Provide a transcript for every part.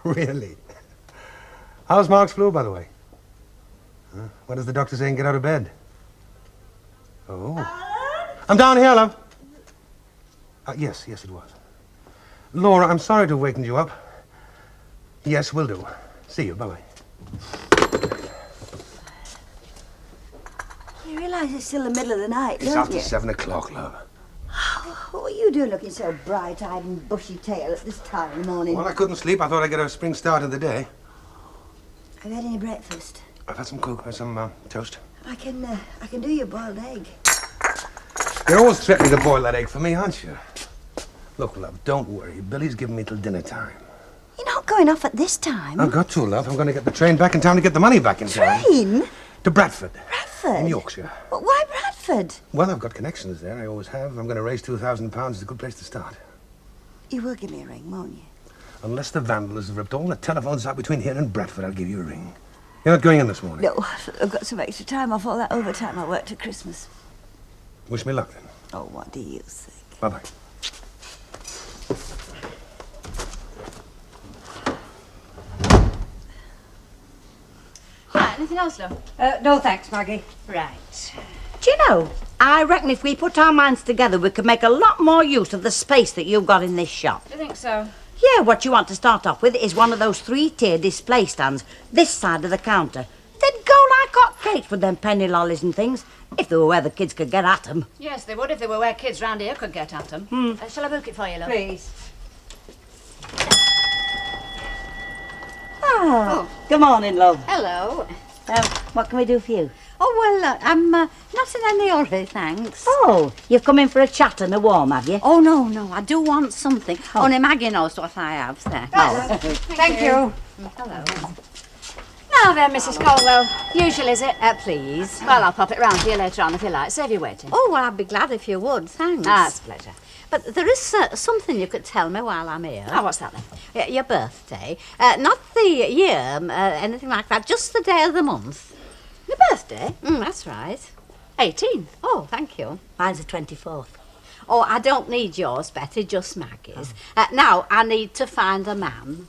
Really? How's Mark's flu, by the way? Huh? What does the doctor say and get out of bed? Oh. I'm down here, love. Yes, it was. Laura, I'm sorry to have wakened you up. Yes, will do. See you. Bye-bye. You realise it's still the middle of the night, It's don't after you? 7 o'clock, love. What are you doing looking so bright-eyed and bushy-tailed at this time in the morning? Well, I couldn't sleep. I thought I'd get a spring start of the day. Have you had any breakfast? I've had some toast. I can do your boiled egg. You're always threatening to boil that egg for me, aren't you? Look, love, don't worry. Billy's giving me till dinner time. You're not going off at this time. I've got to, love. I'm going to get the train back in time to get the money back in time. Train? To Bradford. Bradford? In Yorkshire. But why Bradford? Well, I've got connections there. I always have. I'm going to raise £2,000. It's a good place to start. You will give me a ring, won't you? Unless the vandals have ripped all the telephones out between here and Bradford, I'll give you a ring. You're not going in this morning? No, I've got some extra time off all that overtime I worked at Christmas. Wish me luck, then. Oh, what do you think? Bye-bye. Right, anything else, love? No thanks, Maggie. Right. Do you know, I reckon if we put our minds together, we could make a lot more use of the space that you've got in this shop. Do you think so? Yeah, what you want to start off with is one of those 3-tier display stands, this side of the counter. They'd go like hotcakes with them penny lollies and things, if they were where the kids could get at them. Yes, they would if they were where kids round here could get at them. Shall I book it for you, love? Please. Good morning, love. Hello. What can we do for you? Oh, well, I'm not in any hurry, thanks. Oh, you've come in for a chat and a warm, have you? Oh, no, I do want something. Only Maggie knows what I have there. Oh. Thank you. Hello. Now then, Mrs. Colwell. Usual, is it? Please. Well, I'll pop it round to you later on if you like. Save you waiting. Oh, well, I'd be glad if you would, thanks. It's a pleasure. But there is something you could tell me while I'm here. Oh, what's that then? Your birthday. Not the year, anything like that, just the day of the month. Your birthday? That's right. 18. Oh, thank you. Mine's the 24th. Oh, I don't need yours, Betty, just Maggie's. Now, I need to find a man.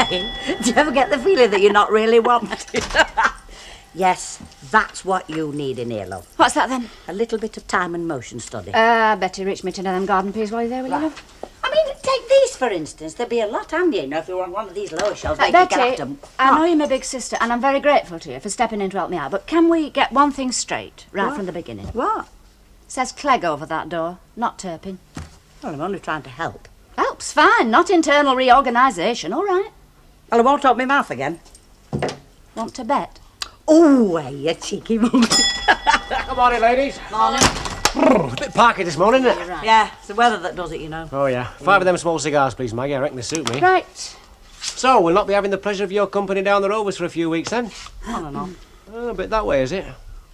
Do you ever get the feeling that you're not really wanted? Yes, that's what you need in here, love. What's that then? A little bit of time and motion study. Betty, reach me to them garden peas while you're there, will you, love? I mean, take these, for instance. There'd be a lot handier, you know, if you want one of these lower shelves. They could get Betty, at them. I know you're my big sister, and I'm very grateful to you for stepping in to help me out, but can we get one thing straight, right from the beginning? What? Says Clegg over that door, not Turpin. Well, I'm only trying to help. Help's fine, not internal reorganisation, all right. Well, I won't open my mouth again. Want to bet? Oh, hey, you cheeky monkey. Good morning, ladies. Morning. A bit parky this morning, isn't it? Right. Yeah, it's the weather that does it, you know. Oh, yeah. 5 of them small cigars, please, Maggie. I reckon they suit me. Right. So, we'll not be having the pleasure of your company down the road with us for a few weeks, then? On and on. Oh, a bit that way, is it?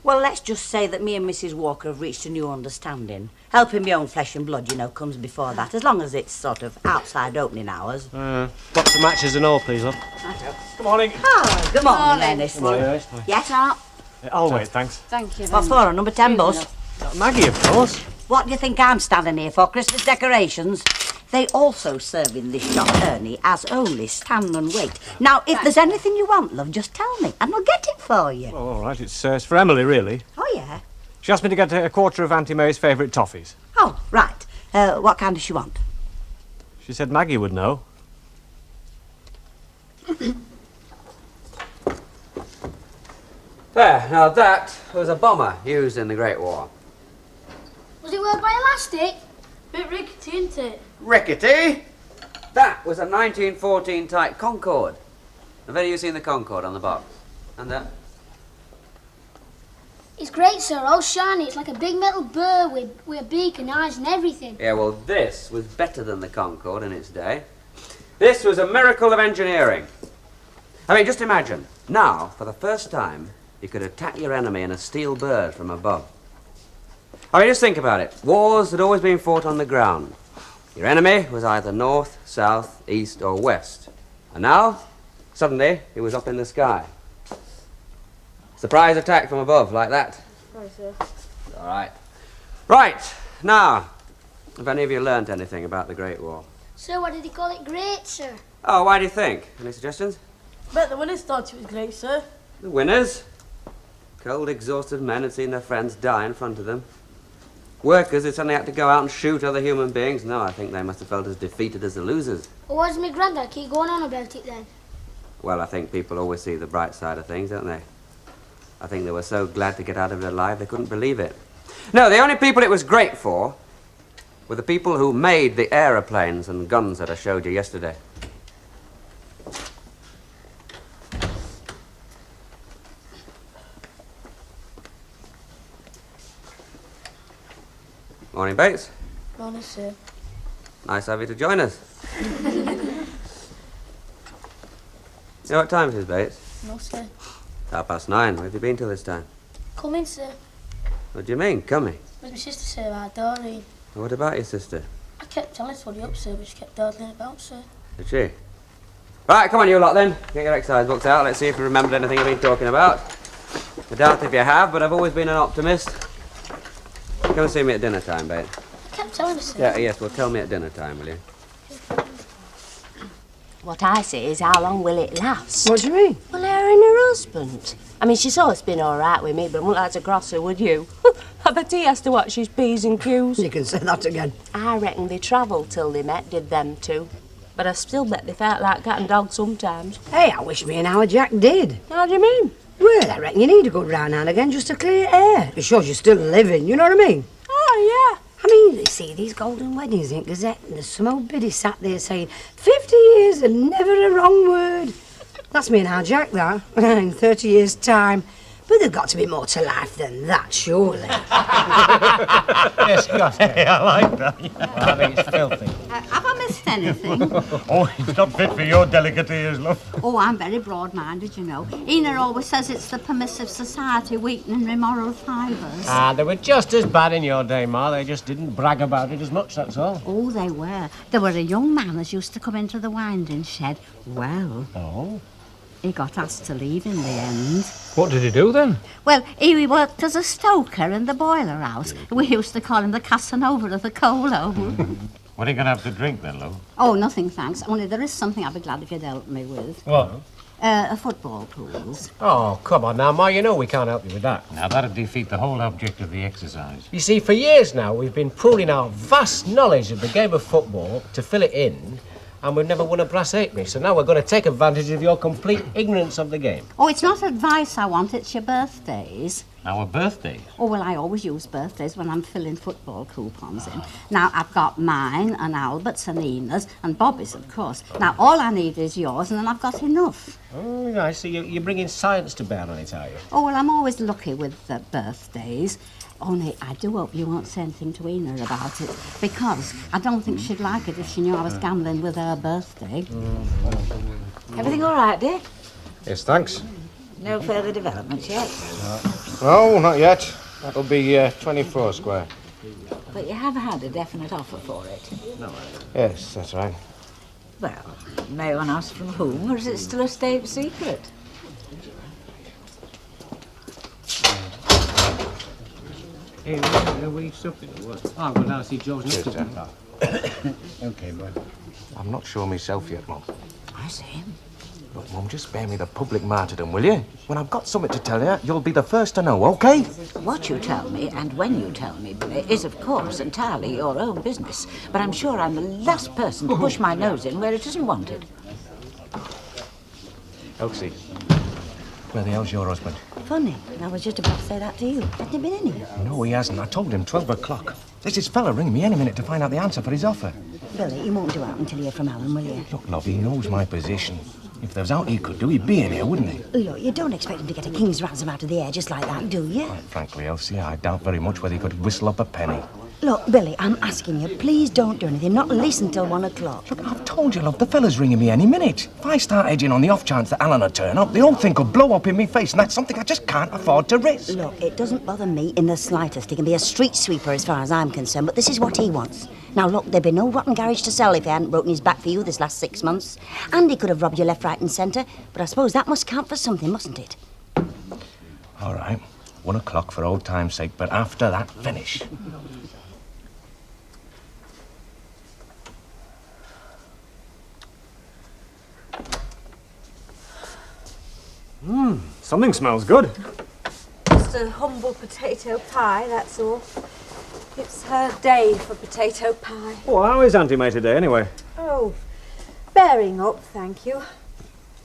Well, let's just say that me and Mrs. Walker have reached a new understanding. Helping my own flesh and blood, you know, comes before that, as long as it's sort of outside opening hours. Box of matches and all, please, love. Good morning. Oh, good morning, Ernest. Good morning, Ernest. Yes? I'll wait, thanks. Thank you. What for? A number 10 bus? Maggie, of course. What do you think I'm standing here for? Christmas decorations? They also serve in this shop, Ernie, as only stand and wait. Now, if there's anything you want, love, just tell me, and I'll get it for you. Oh, all right. It's for Emily, really. Oh, yeah? She asked me to get a quarter of Auntie May's favourite toffees. Oh, right. What kind does she want? She said Maggie would know. There, now that was a bomber used in the Great War. Was it worked by elastic? Bit rickety, isn't it? Rickety? That was a 1914 type Concorde. Have any of you seen the Concorde on the box? And that? It's great, sir. All shiny. It's like a big metal burr with a beak and eyes and everything. Yeah, well, this was better than the Concorde in its day. This was a miracle of engineering. I mean, just imagine, now, for the first time, you could attack your enemy in a steel bird from above. I mean, just think about it. Wars had always been fought on the ground. Your enemy was either north, south, east, or west. And now, suddenly, he was up in the sky. Surprise attack from above, like that. Sorry, sir. All right. Right, now, have any of you learnt anything about the Great War? Sir, why did he call it great, sir? Oh, why do you think? Any suggestions? Bet the winners thought it was great, sir. The winners? Cold, exhausted men had seen their friends die in front of them. Workers had suddenly had to go out and shoot other human beings. No, I think they must have felt as defeated as the losers. Well, why does my granddad keep going on about it then? Well, I think people always see the bright side of things, don't they? I think they were so glad to get out of it alive they couldn't believe it. No, the only people it was great for were the people who made the aeroplanes and guns that I showed you yesterday. Morning, Bates. Morning, sir. Nice of you to join us. You know what time it is, Bates? No, sir. 9:30. Where have you been till this time? Come in, sir. What do you mean, coming? Was my sister say about Doreen? What about your sister? I kept telling her to hurry up, sir, but she kept dawdling about, sir. Did she? Right, come on, you lot then. Get your exercise books out. Let's see if you remembered anything I've been talking about. I doubt if you have, but I've always been an optimist. Come and see me at dinner time, Bates. I kept telling her, sir. Yeah, yes, well, tell me at dinner time, will you? What I say is, how long will it last? What do you mean? Well, her and her husband. I mean, she's always been all right with me, but I wouldn't like to cross her, would you? I bet he has to watch his P's and Q's. You can say that again. I reckon they travelled till they met, did them two. But I still bet they felt like cat and dog sometimes. Hey, I wish me and our Jack did. How do you mean? Well, I reckon you need a good round now and again just to clear air. It shows you're still living, you know what I mean? Oh, yeah. I mean, you see these golden weddings in Gazette, and there's some old biddy sat there saying, 50 years and never a wrong word. That's me and our Jack, that, in 30 years' time. But there's got to be more to life than that, surely. Yes, God, I like that. Well, I think it's filthy. Have I missed anything? Oh, it's not fit for your delicate ears, love. Oh, I'm very broad-minded, you know. Ina always says it's the permissive society weakening my moral fibres. They were just as bad in your day, Ma. They just didn't brag about it as much, that's all. Oh, they were. There were a young man as used to come into the winding shed. Well, Oh? he got asked to leave in the end. What did he do then? Well, he worked as a stoker in the boiler house. We used to call him the Casanova of the coal home. What are you going to have to drink then, love? Oh, nothing, thanks. Only there is something I'd be glad if you'd help me with. What? Football pools. Oh, come on now, Ma, you know we can't help you with that. Now, that'd defeat the whole object of the exercise. You see, for years now, we've been pooling our vast knowledge of the game of football to fill it in, and we've never won a brass halfpenny, so now we're going to take advantage of your complete ignorance of the game. Oh, it's not advice I want, it's your birthdays. Our birthdays? Oh, well, I always use birthdays when I'm filling football coupons in. Now, I've got mine and Albert's and Ina's and Bobby's, of course. Now, all I need is yours, and then I've got enough. Oh, I see. You're bringing science to bear on it, are you? Oh, well, I'm always lucky with the birthdays. Only I do hope you won't say anything to Ina about it, because I don't think she'd like it if she knew I was gambling with her birthday. Everything all right, dear? Yes, thanks. No further developments yet? No, not yet. That'll be 24 square. But you have had a definite offer for it? No. Yes, that's right. Well, may one ask from whom, or is it still a state secret? Hey, are we something or what? Oh, I'm going down to see George next to Okay, boy. I'm not sure myself yet, Mum. I see him. Look, Mum, just spare me the public martyrdom, will you? When I've got something to tell you, you'll be the first to know, OK? What you tell me, and when you tell me, is, of course, entirely your own business. But I'm sure I'm the last person to push my nose in where it isn't wanted. Elsie, where the hell's your husband? Funny, I was just about to say that to you. Hasn't he been in here? No, he hasn't. I told him 12 o'clock. There's this fella ringing me any minute to find out the answer for his offer. Billy, you won't do out until you hear from Alan, will you? Look, love, he knows my position. If there was aught he could do, he'd be in here, wouldn't he? Look, you don't expect him to get a king's ransom out of the air just like that, do you? Quite frankly, Elsie, I doubt very much whether he could whistle up a penny. Look, Billy, I'm asking you, please don't do anything, not at least until 1 o'clock. Look, I've told you, love, the fella's ringing me any minute. If I start edging on the off chance that Alan will turn up, the whole thing could blow up in me face, and that's something I just can't afford to risk. Look, it doesn't bother me in the slightest. He can be a street sweeper as far as I'm concerned, but this is what he wants. Now, look, there'd be no rotten garage to sell if he hadn't broken his back for you this last 6 months. And he could have robbed you left, right and centre, but I suppose that must count for something, mustn't it? All right, 1 o'clock for old time's sake, but after that, finish. Something smells good. Just a humble potato pie, that's all. It's her day for potato pie. Well, how is Auntie May today, anyway? Oh, bearing up, thank you.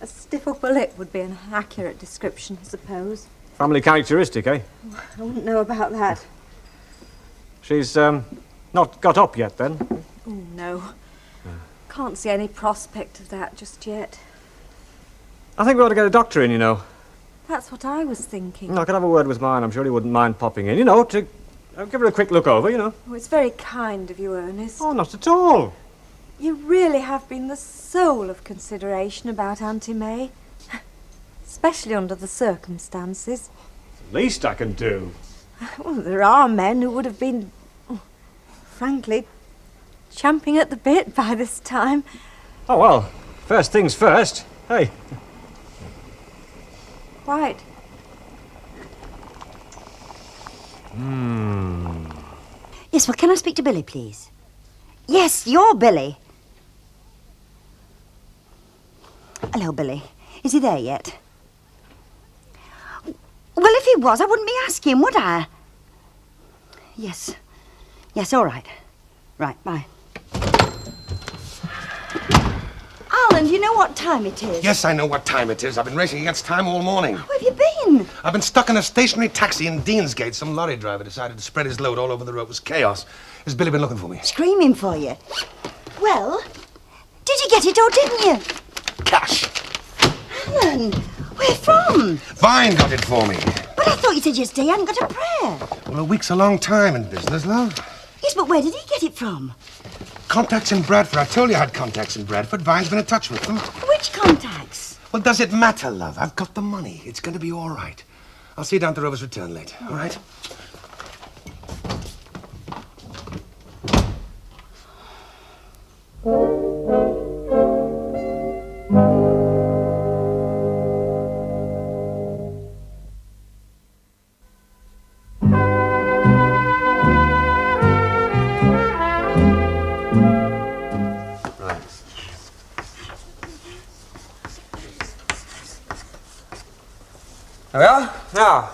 A stiff upper lip would be an accurate description, I suppose. Family characteristic, eh? I wouldn't know about that. She's, not got up yet, then? Oh, no. Can't see any prospect of that just yet. I think we ought to get a doctor in, you know. That's what I was thinking. I could have a word with mine. I'm sure he wouldn't mind popping in, you know, to give her a quick look over, you know. Oh, it's very kind of you, Ernest. Oh, not at all. You really have been the soul of consideration about Auntie May. Especially under the circumstances. The least I can do. Well, there are men who would have been, frankly, champing at the bit by this time. Oh, well, first things first. Hey. Quite. Yes, well, can I speak to Billy, please? Yes, you're Billy. Hello, Billy. Is he there yet? Well, if he was, I wouldn't be asking, would I? Yes. Yes, all right. Right, bye. Alan, do you know what time it is? Yes, I know what time it is. I've been racing against time all morning. Where have you been? I've been stuck in a stationary taxi in Deansgate. Some lorry driver decided to spread his load all over the road. It was chaos. Has Billy been looking for me? Screaming for you. Well, did you get it or didn't you? Cash. Alan, where from? Vine got it for me. But I thought you said yesterday you hadn't got a prayer. Well, a week's a long time in business, love. Yes, but where did he get it from? Contacts in Bradford. I told you I had contacts in Bradford. Vine's been in touch with them. Which contacts? Well, does it matter, love? I've got the money. It's going to be all right. I'll see you down to Rover's return late, all right? Well, now,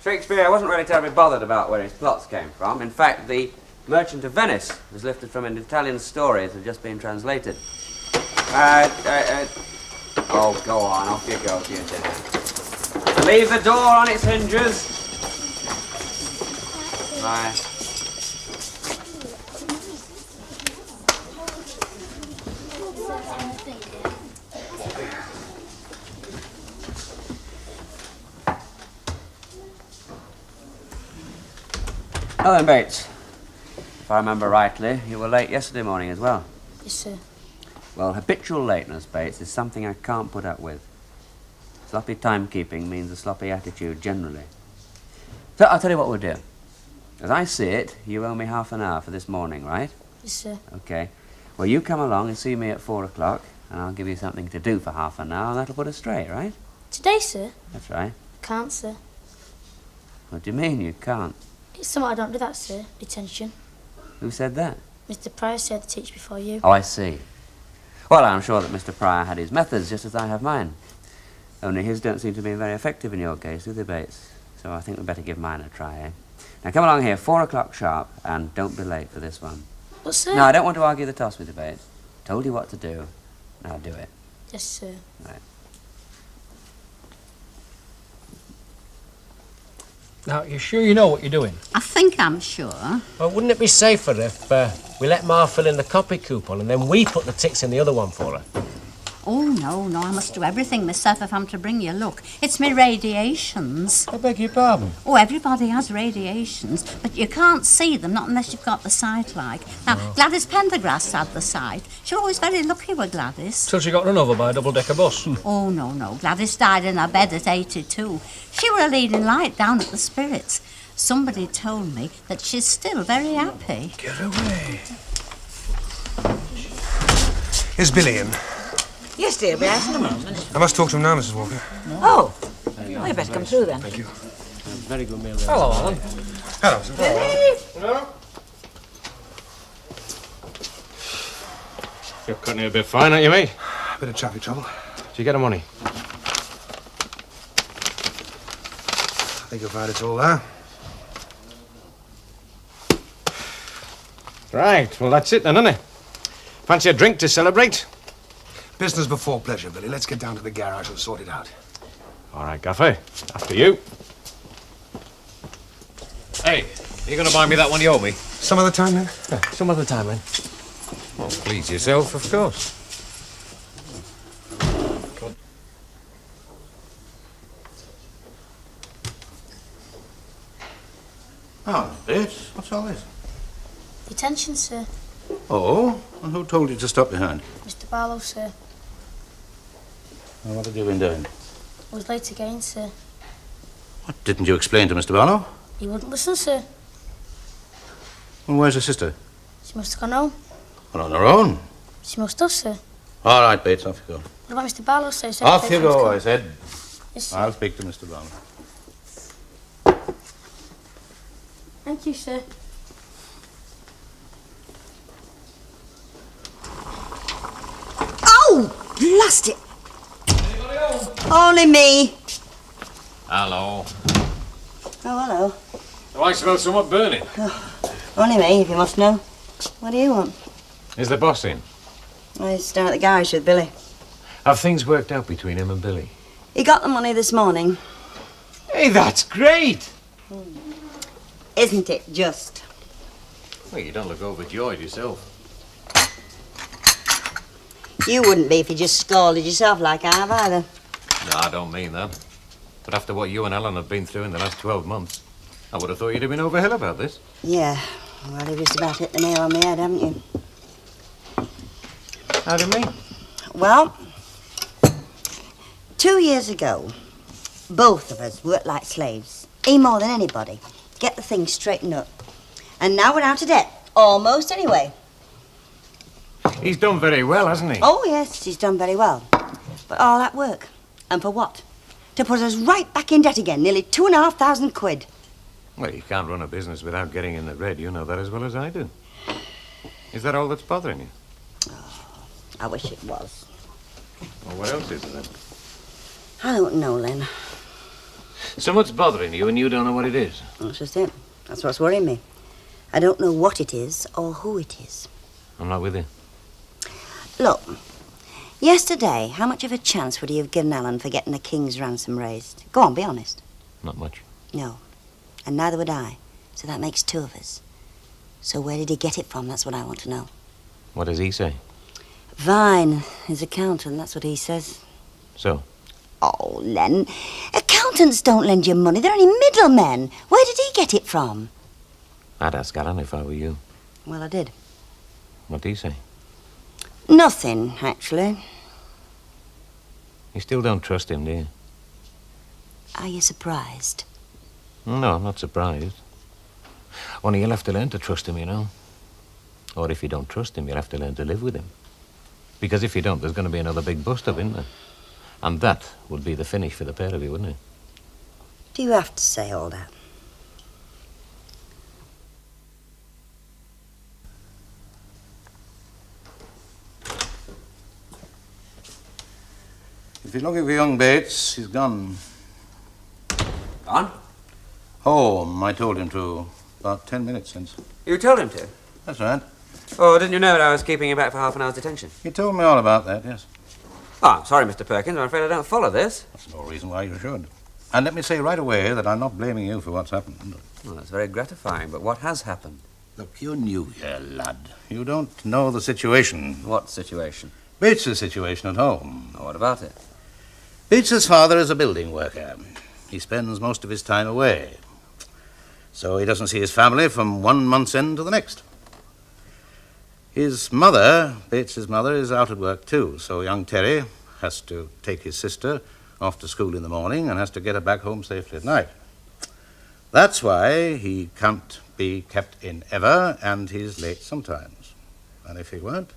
Shakespeare wasn't really terribly bothered about where his plots came from. In fact, the Merchant of Venice was lifted from an Italian story that had just been translated. Oh, go on, off you go to your dinner. Leave the door on its hinges. Bye. Now then, Bates, if I remember rightly, you were late yesterday morning as well. Yes, sir. Well, habitual lateness, Bates, is something I can't put up with. Sloppy timekeeping means a sloppy attitude generally. So I'll tell you what we'll do. As I see it, you owe me half an hour for this morning, right? Yes, sir. Okay. Well, you come along and see me at 4 o'clock, and I'll give you something to do for half an hour, and that'll put us straight, right? Today, sir? That's right. Can't, sir. What do you mean you can't? It's somewhat I don't do that, sir. Detention. Who said that? Mr. Pryor said to teach before you. Oh, I see. Well, I'm sure that Mr. Pryor had his methods just as I have mine. Only his don't seem to be very effective in your case, do they, Bates? So I think we'd better give mine a try, eh? Now come along here, 4 o'clock sharp, and don't be late for this one. But, sir... No, I don't want to argue the toss with you, Bates. Told you what to do. Now do it. Yes, sir. Right. Now, you're sure you know what you're doing? I think I'm sure. Well, wouldn't it be safer if we let Ma fill in the copy coupon and then we put the ticks in the other one for her? Oh, no, I must do everything myself if I'm to bring you luck. It's my radiations. I beg your pardon? Oh, everybody has radiations, but you can't see them, not unless you've got the sight like. Now, Gladys Pendergrass had the sight. She was always very lucky with Gladys. Till she got run over by a double-decker bus. Oh, no. Gladys died in her bed at 82. She were a leading light down at the Spirits. Somebody told me that she's still very happy. Get away. Is Billy in? Yes, dear, be out in a moment. I must talk to him now, Mrs. Walker. Oh, well, you better come through then. Thank you. Very good meal. Hello, Alan. Hello, Mrs. Billy! No? You're cutting it a bit fine, aren't you, mate? Bit of traffic trouble. Did you get the money? think you'll find it's all there. Right, well, that's it then, isn't it? Fancy a drink to celebrate? Business before pleasure, Billy. Let's get down to the garage and sort it out. All right, Gaffer. After you. Hey, you going to buy me that one you owe me? Some other time, then? Yeah, some other time, then. Well, please yourself, of course. Oh, Bates, what's all this? Detention, sir. Oh, and who told you to stop behind? Mr. Barlow, sir. Well, what have you been doing? I was late again, sir. What, didn't you explain to Mr. Barlow? He wouldn't listen, sir. Well, where's your sister? She must have gone home. Well, on her own. She must have, sir. All right, Bates, off you go. What about Mr. Barlow, sir? He said Off the you paper was go, coming. I said. Yes, sir. I'll speak to Mr. Barlow. Thank you, sir. Oh, blast it! Only me. Hello. Oh, hello. Oh, I smell somewhat burning. Only me, if you must know. What do you want? Is the boss in? I was down at the garage with Billy. Have things worked out between him and Billy? He got the money this morning. Hey, that's great! Isn't it just? Well, you don't look overjoyed yourself. You wouldn't be if you just scalded yourself like I have either. No, I don't mean that. But after what you and Ellen have been through in the last 12 months, I would have thought you'd have been over hell about this. Yeah, well, you've just about hit the nail on the head, haven't you? How do you mean? Well, 2 years ago, both of us worked like slaves, he more than anybody, to get the thing straightened up. And now we're out of debt. Almost, anyway. He's done very well, hasn't he? Oh, yes, he's done very well. But all that work. And for what? To put us right back in debt again, nearly 2,500 quid. Well, you can't run a business without getting in the red. You know that as well as I do. Is that all that's bothering you? I wish it was. Well, what else is it then? I don't know, Len. Something's bothering you and you don't know what it is. That's just it. That's what's worrying me. I don't know what it is or who it is. I'm not with you. Look, yesterday, how much of a chance would he have given Alan for getting the king's ransom raised? Go on, be honest. Not much. No. And neither would I. So that makes two of us. So where did he get it from? That's what I want to know. What does he say? Vine, his accountant, that's what he says. So? Oh, Len, accountants don't lend you money. They're only middlemen. Where did he get it from? I'd ask Alan if I were you. Well, I did. What did he say? Nothing, actually. You still don't trust him, do you? Are you surprised? No, I'm not surprised. Only you'll have to learn to trust him, you know. Or if you don't trust him, you'll have to learn to live with him. Because if you don't, there's going to be another big bust-up, isn't there? And that would be the finish for the pair of you, wouldn't it? Do you have to say all that? If you're looking for young Bates, he's gone. Gone? Home, I told him to. About 10 minutes since. You told him to? That's right. Oh, didn't you know that I was keeping him back for half an hour's detention? He told me all about that, yes. Oh, I'm sorry, Mr. Perkins. I'm afraid I don't follow this. That's no reason why you should. And let me say right away that I'm not blaming you for what's happened. Well, that's very gratifying, but what has happened? Look, you're new here, lad. You don't know the situation. What situation? Bates's situation at home. Oh, what about it? Bates's father is a building worker. He spends most of his time away. So he doesn't see his family from 1 month's end to the next. His mother, Bates's mother, is out at work too, so young Terry has to take his sister off to school in the morning and has to get her back home safely at night. That's why he can't be kept in ever, and he's late sometimes. And if he weren't,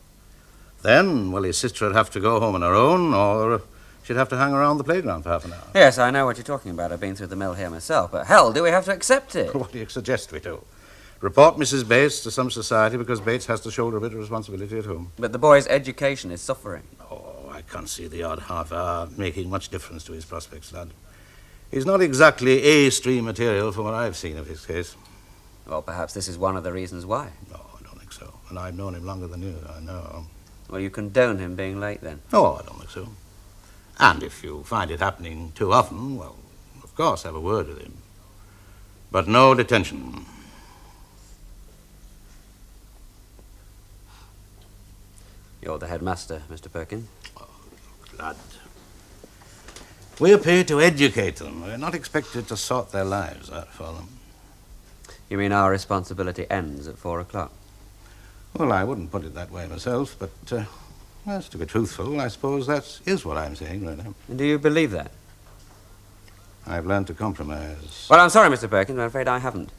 then, well, his sister would have to go home on her own, or she'd have to hang around the playground for half an hour. Yes, I know what you're talking about. I've been through the mill here myself, but hell, do we have to accept it? What do you suggest we do? Report Mrs. Bates to some society because Bates has to shoulder a bit of responsibility at home. But the boy's education is suffering. Oh, I can't see the odd half hour making much difference to his prospects, lad. He's not exactly A-stream material from what I've seen of his case. Well, perhaps this is one of the reasons why. No, I don't think so. And I've known him longer than you, I know. Well, you condone him being late, then? Oh, I don't think so. And if you find it happening too often, well, of course, have a word with him. But no detention. You're the headmaster, Mr. Perkin. Oh, lad. We're paid to educate them. We're not expected to sort their lives out for them. You mean our responsibility ends at 4 o'clock? Well, I wouldn't put it that way myself, but, well, to be truthful, I suppose that is what I'm saying right now. And do you believe that? I've learned to compromise. Well, I'm sorry, Mr. Perkins, I'm afraid I haven't.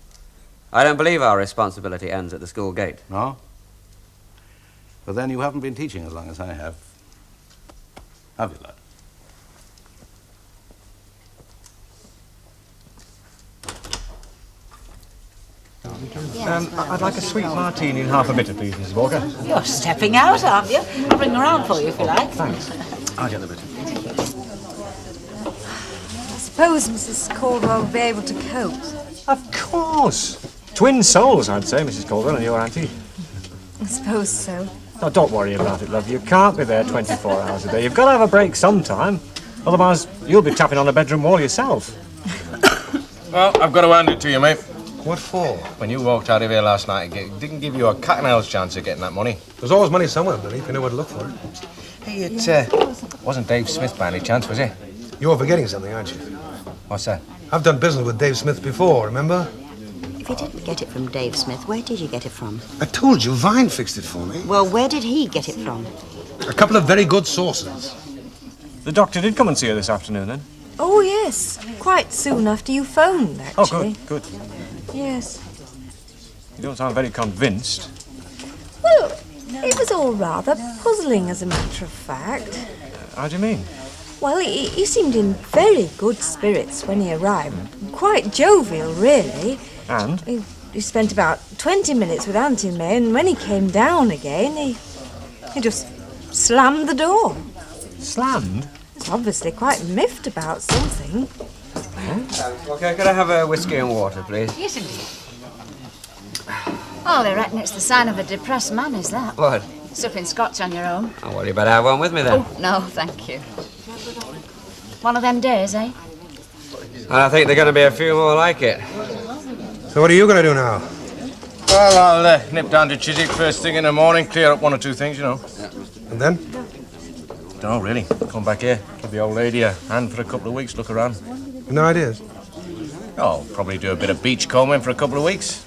I don't believe our responsibility ends at the school gate. No? But then you haven't been teaching as long as I have. Have you, lad? I'd like a sweet martini and half a bitter, please, Mrs. Walker. You're stepping out, aren't you? I'll bring them around for you if you like. Thanks. I'll get the bitter. I suppose Mrs. Caldwell will be able to cope. Of course. Twin souls, I'd say, Mrs. Caldwell and your auntie. I suppose so. Now, don't worry about it, love. You can't be there 24 hours a day. You've got to have a break sometime. Otherwise, you'll be tapping on the bedroom wall yourself. Well, I've got to hand it to you, mate. What for? When you walked out of here last night, it didn't give you a cat and hell's chance of getting that money. There's always money somewhere, Billy, if you know where to look for it. Hey, it wasn't Dave Smith by any chance, was it? You're forgetting something, aren't you? What's that? I've done business with Dave Smith before, remember? If you didn't get it from Dave Smith, where did you get it from? I told you, Vine fixed it for me. Well, where did he get it from? A couple of very good sources. The doctor did come and see you this afternoon, then? Oh, yes. Quite soon after you phoned, actually. Oh, good. Yes. You don't sound very convinced. Well, it was all rather puzzling, as a matter of fact. How do you mean? Well, he seemed in very good spirits when he arrived. Quite jovial, really. And? He spent about 20 minutes with Auntie May, and when he came down again, he just slammed the door. Slammed? He's obviously quite miffed about something. Okay, could I have a whiskey and water, please? Yes, indeed. Oh, they reckon it's the sign of a depressed man, is that? What? Supping scotch on your own. Oh, well, you better have one with me, then. Oh, no, thank you. One of them days, eh? And I think there are going to be a few more like it. So what are you going to do now? Well, I'll nip down to Chiswick first thing in the morning, clear up one or two things, you know. And then? Don't know, really. Come back here, give the old lady a hand for a couple of weeks, look around. No ideas? Oh, probably do a bit of beach combing for a couple of weeks.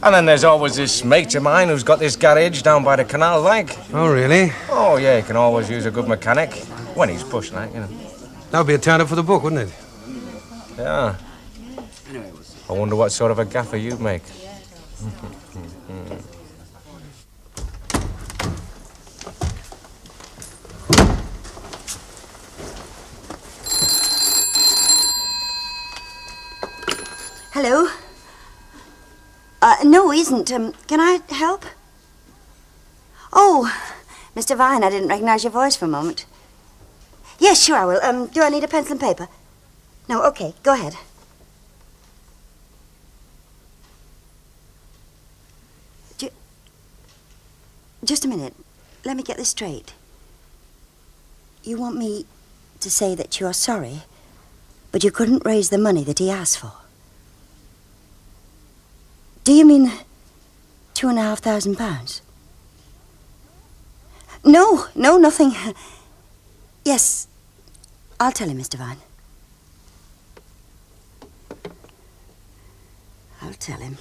And then there's always this mate of mine who's got this garage down by the canal, like. Oh, really? Oh, yeah, he can always use a good mechanic. When he's pushed, like, you know. That would be a turn-up for the book, wouldn't it? Yeah. I wonder what sort of a gaffer you'd make. Hello? No, he isn't. Can I help? Oh, Mr. Vine, I didn't recognize your voice for a moment. Yes, sure I will. Do I need a pencil and paper? No, okay, go ahead. Just a minute. Let me get this straight. You want me to say that you're sorry, but you couldn't raise the money that he asked for? Do you mean £2,500? No, nothing. Yes, I'll tell him, Mr. Vine. I'll tell him.